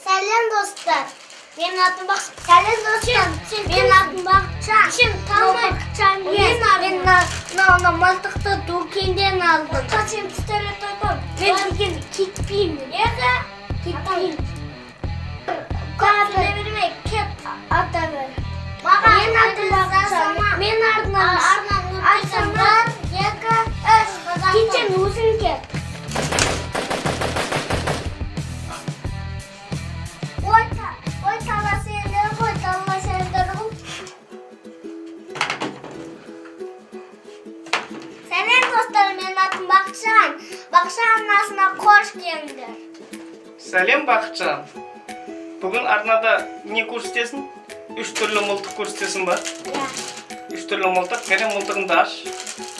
Selam dostlar. Benim adım Bak. Selam dostlar. Benim adım Bakcan. Şimdi tamam. Ben mantıkta Durken'den aldım. Kaçım tutarı tutum. Ben bugün gitmeyeyim. Yaka gitmeyeyim. Kahve vermek ket atamır. Benim adım Bakcan. Benim adım Akşamdan yaka gideceğim uzun ket. Bakşan anasına hoş geldin. Сәлем Бақытжан. Бүгін арнада не көрсетесің? 3 түрлі мылтық көрсетесің ба? 3 түрлі мылтық. Кәне мылтығыңды аш.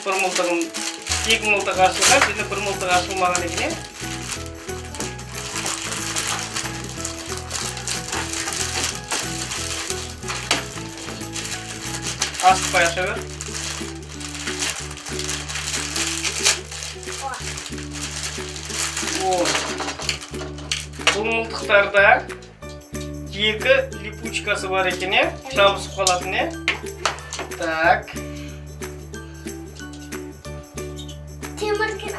Бір мылтығың, 2 мылтық ашылған, және бір мылтық ашылмаған екен. Асықпай аша бер. Бұл мылтықтарда 2 липучкасы бар екен, жабысып қалатын. Так. Темір кен.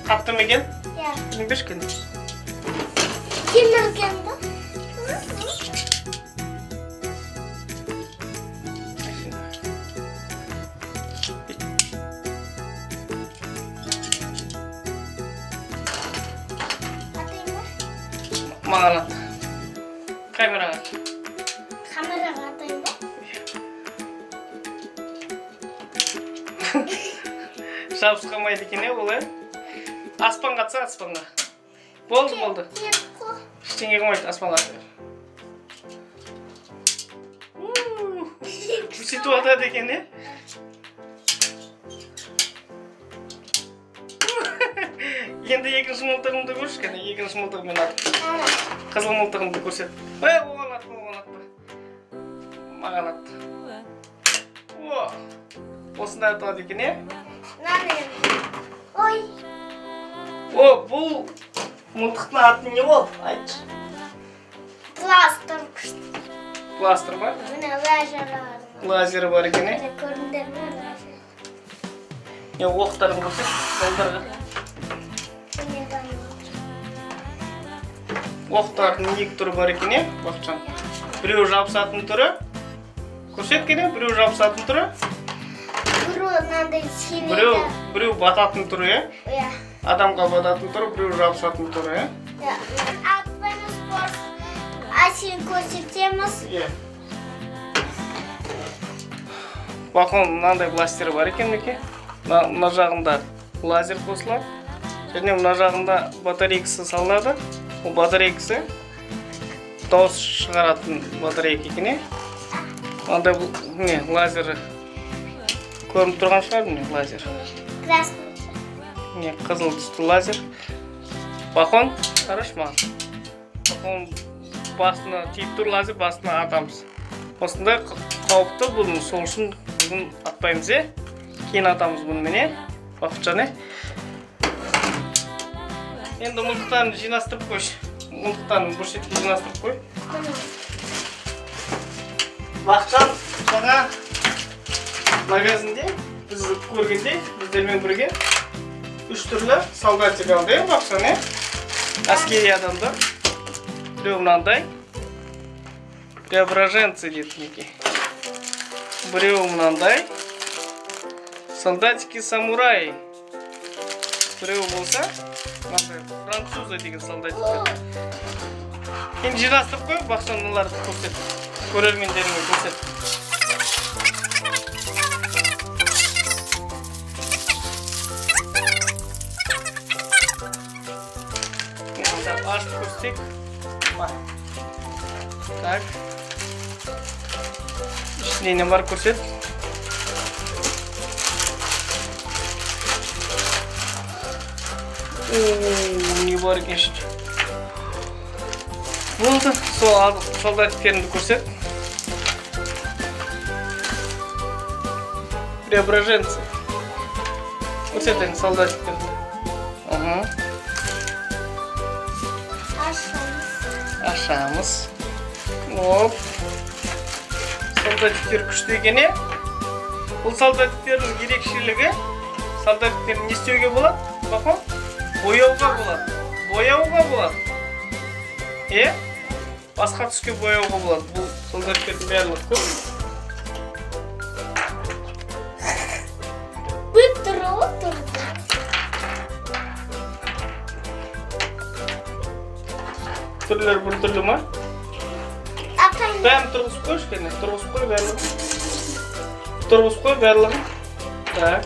Қатты ма екен? Иә. Берші кәне. Темір кен ба? Маған ат. Камераға. Камераға атайын ба? Жабыс қалмайды екен, ол аспанға атса, аспанға. Болды. Ештеңе қылмайды, аспанға ата бер. Сөйтіп атады екен, Енді екінші мылтығымды көрші кәне, екінші мылтығымен атып. Қызыл мылтығымды көрсет. Оған атты. Маған атты. Осындай атады екен, Ой. Бұл мылтықтың аты не болды? Айтшы. Пластыр. Пластыр бар? Міне лазер бар. Лазері бар екен, Көріндер ме лазер? Оқтарын көрсет, жолдарға. Оқтардың 2 түрі бар екен, Бақытжан. Біреу жабысатын түрі. Көрсеткене, біреу жабысатын түрі. Біреу бататын түрі, Адамға бататын түрі, біреу жабысатын түрі, Атпен спорт ашын көрсетеміз. Бақылын мынандай бластері бар екен, мына жағында лазер қосылады. Және мына жағында батарейкасы салынады. Бұл батарейкасы дауыс шығаратын батарейка екен. Мынандай лазері көрініп тұрған шығар, лазер. Красный. Қызыл түсті лазер. Бахон, қараш маған. Бахон басына тиіп тұр лазер, басына атамыз. Осындай қауіпті, бұны сол үшін бұны атпаймыз, кейін атамыз бұны мене. Бақытжан, Енді мылтықтарын жинастырып қойшы. Мылтықтарын бір шетке жинастырып қой. Бақытжан, жаңа магазинде біз көргенде, біздермен бірге 3 түрлі солдатик алды, Бақытжан, Әскери адамдар. Біреу мынандай. Преображенцы дейді неке. Біреу мынандай. Солдатики-самураи. Біреу болса, француза деген солдатиктер. Енді жинастырып қой, Бақытжан мыналарды көрсет. Көрермендеріңе көрсет. Ашып көрсетек. Так. İçinde ne var көрсет. Не бар екен ішінде. Болды, сол солдатиктерімді көрсет. Преображенцы. Көрсет енді солдатиктерді. Ашамыз. Оп. Солдаттар күшті екен, е? Бұл солдаттардың ерекшелігі, солдаттарды не істеуге болады? Бақон? Бояуға болады. Бояуға болады. Басқа түске бояуға болады. Бұл солдаттардың барлығы көп. Түрлер бір түрлі ма? Бәрін тұрғызып қойшы кәне, тұрғызып қой барлығын. Тұрғызып қой барлығын. Так.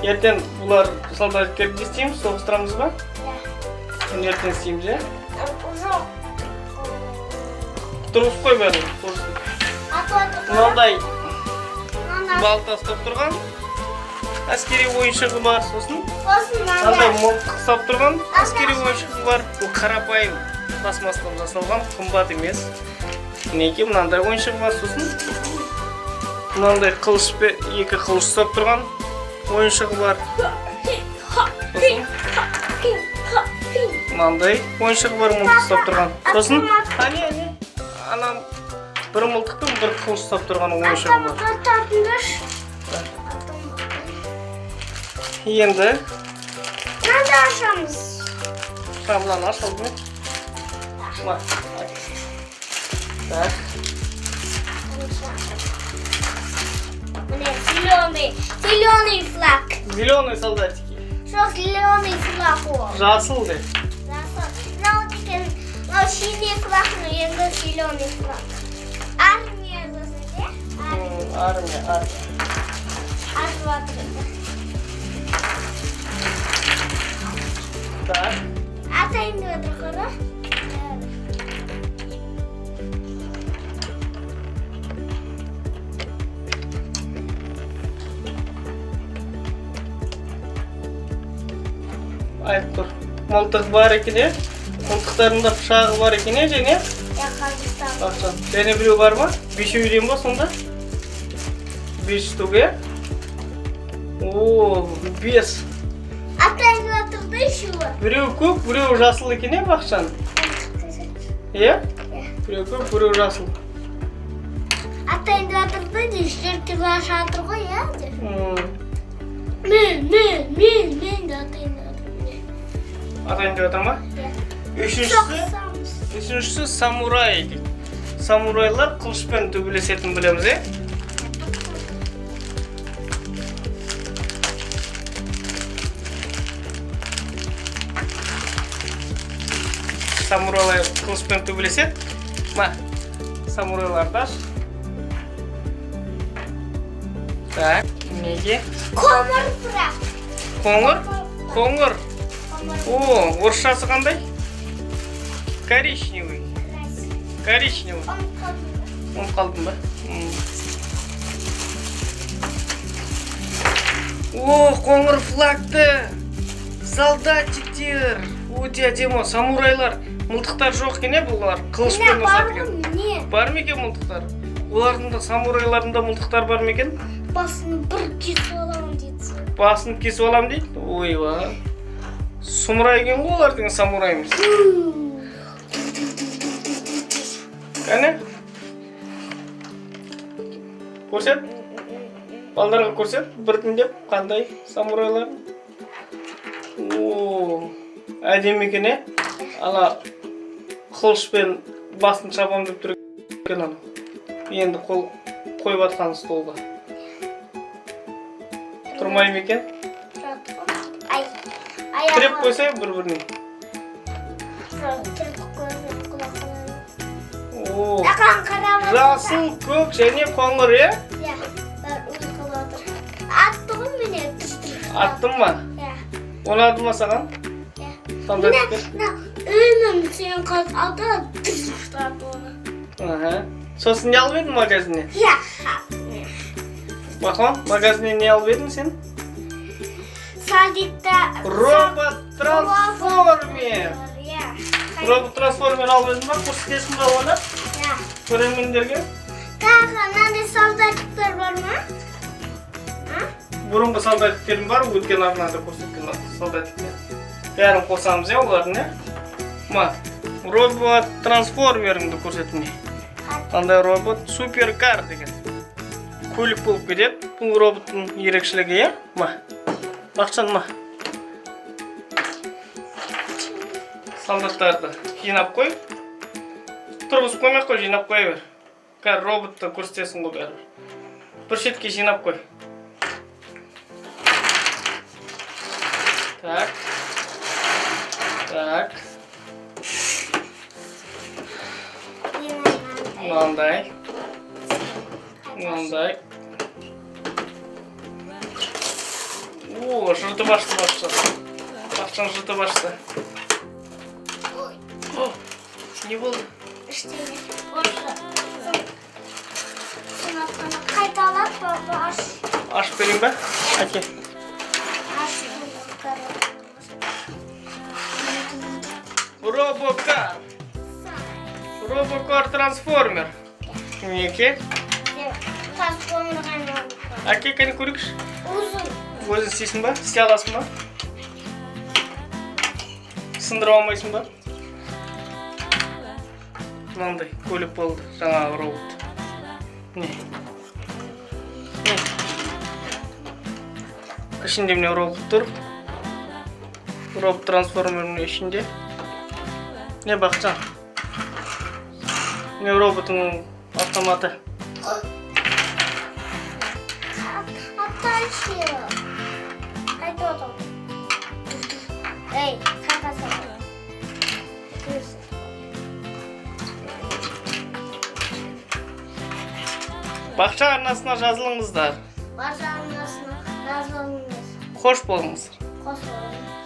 Ертең бұлар солдаттерді істейміз, соғыстырамыз ба? Ертең істейміз, е? Тұрғызып қой барлығын. Мынандай балта ұстап тұрған. Әскери ойыншығы бар, сосын. Мынандай мылтық ұстап тұрған әскери ойыншығы бар. Бұл қарапайым пластмастан жасалған, қымбат емес. Неге мынандай ойыншығы бар, сосын. Мынандай қылышпен екі қылыш ұстап тұрған ойыншығы бар. Сосын. Мынандай ойыншығы бар, мылтық ұстап тұрған. Сосын. Ане. Анам бір мылтықпен бір қылыш ұстап тұрған ойыншығы бар. Енді. Қандай ашамыз? Шамлан ашылды. Так. Зеленый флаг. Зеленый солдатики. Жоқ, зеленый флаг ол. Жасыл де. Мынау деген, мынау синий флаг, енді зеленый флаг. Армия жасайды, е? Армия. Ашып жатыр. Так. Атайын деп отыр қара. Айтып тұр. Мылтық бар екен, е? Мылтықтарында пышағы бар екен, е, және? Қазақтан. Және біреу бар ма? Бешеуден ба сонда? 5 штук, е? О, 5. Атайын деп отыр да еще. Біреу көк, біреу жасыл екен, е, Бақшан? Е? Біреу көк, біреу жасыл. Атайын деп отыр да, жүректі жатыр ғой, е? Мен де атайын деп отыр. Атайын деп отыр ма? Үшіншісі самурай дейді. Самурайлар қылышпен төбелесетін білеміз, е? Самурайлар қылышпен төбелеседі. Самурайларды аш. Так, неге? Қоңыр фраг. Қоңыр. О, орысшасы қандай? Коричневый. Он қалдым ба? О, қоңыр флагты. Солдатиктер. Өте әдемі, самурайлар. Мылтықтар жоқ екен, е, бұлар? Қылышпен жасады екен. Бар ма екен мылтықтар? Олардың да самурайларында мылтықтар бар ма екен? Басын бір кесіп аламын дейді. Басын кесіп аламын дейді? Ойба. Сұмырай екен ғой олардың самурайымыз. Кәне? Көрсет. Балдарға көрсет. Біртіндеп қандай самурайлар. О, әдемі екен, е? Ана қылышпен басын шабам деп тұр екен ана. Енді қол қойып атқан столға. Тұрмай ма екен? Тіреп қойса бір-біріне. О, жасыл, көк және қоңыр, е? Иә, ұйқылы отыр. Атты ғой мені түстіріп. Аттым ма? Иә. Ұнады ма саған? Иә. Солдаттар. Үнім сен қаз алды түстіріп тұрады оны. Сосын не алып едің магазиннен? Иә. Бақан, магазиннен не алып едің сен? Садикта... Робот-трансформер! Робот-трансформер алып едің ба? Көрсетесің ба оны? Иә. Көрермендерге? Тағы, мынандай солдаттар бар ма? Бұрынғы солдатиктерім бар, өткен арнада көрсеткен солдатиктер. бәрін қосамыз иә олардың иә. Ма, робот трансформеріңді көрсетіне. Андай робот суперкар деген. Көлік болып кетеді. Бұл роботтың ерекшелігі иә. Ма, Бақытжан ма. Солдаттарды жинап қой. Тұрғыз қоймақ қой, жинап қой бер. Кәр роботты көрсетесің ғой бәрі. Bir шетке жинап қой. Так. Так. Мынандай. Мынандай. О, жыртып ашты Бақытжан. Бақытжан жыртып ашты. О, не болды? Іштейді. Қайталап аш. Ашып берейін ба? Әке. Робокар. Робокар трансформер. Неке? Трансформерға айналып. Әке, кәне көрікші? Ұзын. Өзің істейсің ба? Істей аласың ба? Сындыра алмайсың ба? Мынандай көлік болды, жаңағы робот. Не? Не? Ішінде міне робот тұр. Робот трансформерінің ішінде. Не Бақытжан? Не роботың автоматы? Атайшы. Қайда отыр? Ей, қақаса. Бақша арнасына жазылыңыздар. Бақша арнасына жазылыңыз. Қош болыңыздар. Қош болыңыз.